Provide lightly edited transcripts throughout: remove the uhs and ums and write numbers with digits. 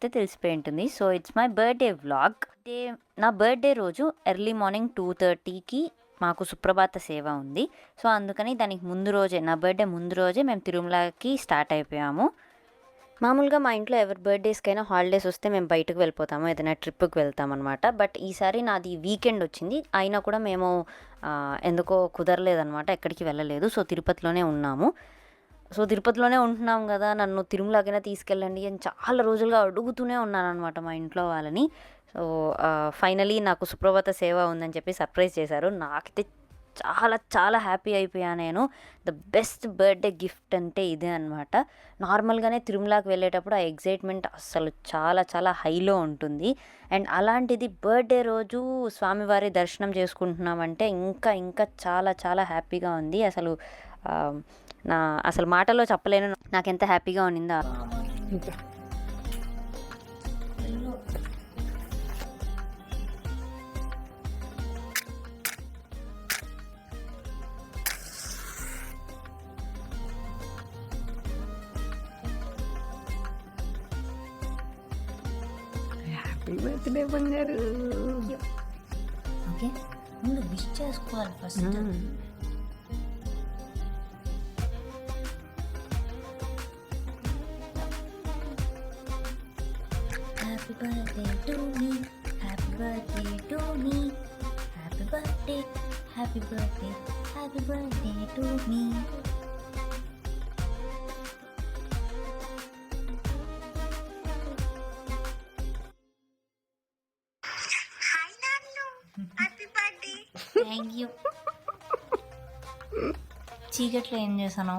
చూస్తే తెలిసిపోయి ఉంటుంది. So it's my birthday vlog. నా బర్త్డే రోజు ఎర్లీ మార్నింగ్ 2:30కి మాకు సుప్రభాత సేవ ఉంది. సో అందుకని దానికి ముందు రోజే, నా బర్త్డే ముందు రోజే మేము తిరుమలకి స్టార్ట్ అయిపోయాము. మామూలుగా మా ఇంట్లో ఎవరి బర్త్డేస్కైనా హాలిడేస్ వస్తే మేము బయటకు వెళ్ళిపోతాము, ఏదైనా ట్రిప్కి వెళ్తామన్నమాట. బట్ ఈసారి నాది వీకెండ్ వచ్చింది, అయినా కూడా మేము ఎందుకో కుదరలేదనమాట, ఎక్కడికి వెళ్ళలేదు. సో తిరుపతిలోనే ఉన్నాము. సో తిరుపతిలోనే ఉంటున్నాం కదా, నన్ను తిరుమలకైనా తీసుకెళ్ళండి అని చాలా రోజులుగా అడుగుతూనే ఉన్నానమాట మా ఇంట్లో వాళ్ళని. సో ఫైనలీ నాకు సుప్రభాత సేవ ఉందని చెప్పి సర్ప్రైజ్ చేశారు. నాకైతే చాలా చాలా హ్యాపీ అయిపోయాను నేను. ద బెస్ట్ బర్త్డే గిఫ్ట్ అంటే ఇదే అనమాట. నార్మల్గానే తిరుమలకి వెళ్ళేటప్పుడు ఆ ఎగ్జైట్మెంట్ అస్సలు చాలా చాలా హైలో ఉంటుంది. అండ్ అలాంటిది బర్త్డే రోజు స్వామివారి దర్శనం చేసుకుంటున్నామంటే ఇంకా ఇంకా చాలా చాలా హ్యాపీగా ఉంది. అసలు మాటలో చెప్పలేను నాకు ఎంత హ్యాపీగా ఉన్నిందా. హ్యాపీ బర్త్డే బంగారు. ఓకే, ముందు విష్ చేసుకోవాలి first. Happy birthday to me, happy birthday to me, happy birthday, happy birthday, happy birthday to me. Thank you. చీకట్లో ఏం చేశాను?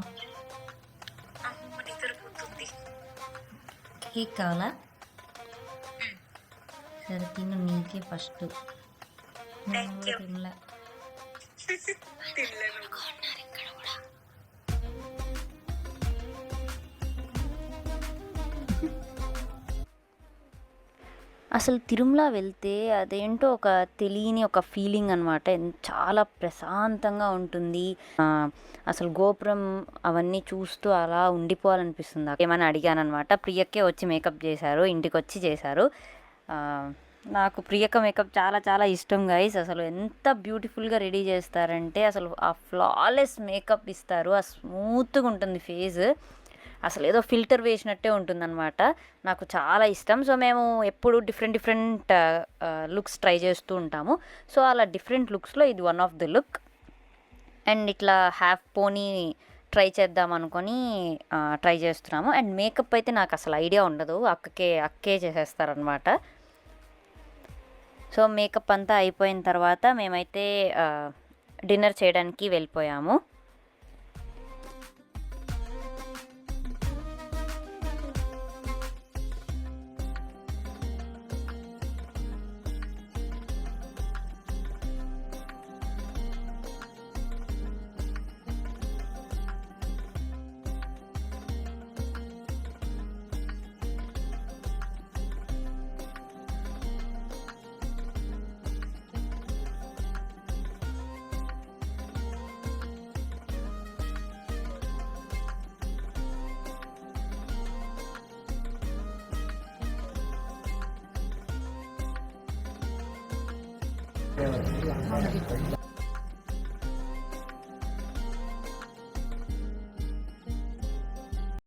కేక్ కావాలా? సరే తిను, నీకే ఫస్ట్. తినలే. అసలు తిరుమల వెళ్తే అదేంటో ఒక తెలియని ఒక ఫీలింగ్ అనమాట. చాలా ప్రశాంతంగా ఉంటుంది. అసలు గోపురం అవన్నీ చూస్తూ అలా ఉండిపోవాలనిపిస్తుంది. ఏమైనా అడిగాను అనమాట. ప్రియక్కే వచ్చి మేకప్ చేశారు, ఇంటికి వచ్చి చేశారు. నాకు ప్రియక్క మేకప్ చాలా చాలా ఇష్టం గైస్. అసలు ఎంత బ్యూటిఫుల్గా రెడీ చేస్తారంటే, అసలు ఆ ఫ్లాలెస్ మేకప్ ఇస్తారు. ఆ స్మూత్గా ఉంటుంది ఫేస్, అసలు ఏదో ఫిల్టర్ వేసినట్టే ఉంటుందన్నమాట. నాకు చాలా ఇష్టం. సో మేము ఎప్పుడు డిఫరెంట్ లుక్స్ ట్రై చేస్తూ ఉంటాము. సో అలా డిఫరెంట్ లుక్స్లో ఇది one of the look. And ఇట్లా హాఫ్ పోనీ ట్రై చేద్దాం అనుకొని ట్రై చేస్తున్నాము. అండ్ మేకప్ అయితే నాకు అసలు ఐడియా ఉండదు, అక్కే చేసేస్తారనమాట. సో మేకప్ అంతా అయిపోయిన తర్వాత మేమైతే డిన్నర్ చేయడానికి వెళ్ళిపోయాము.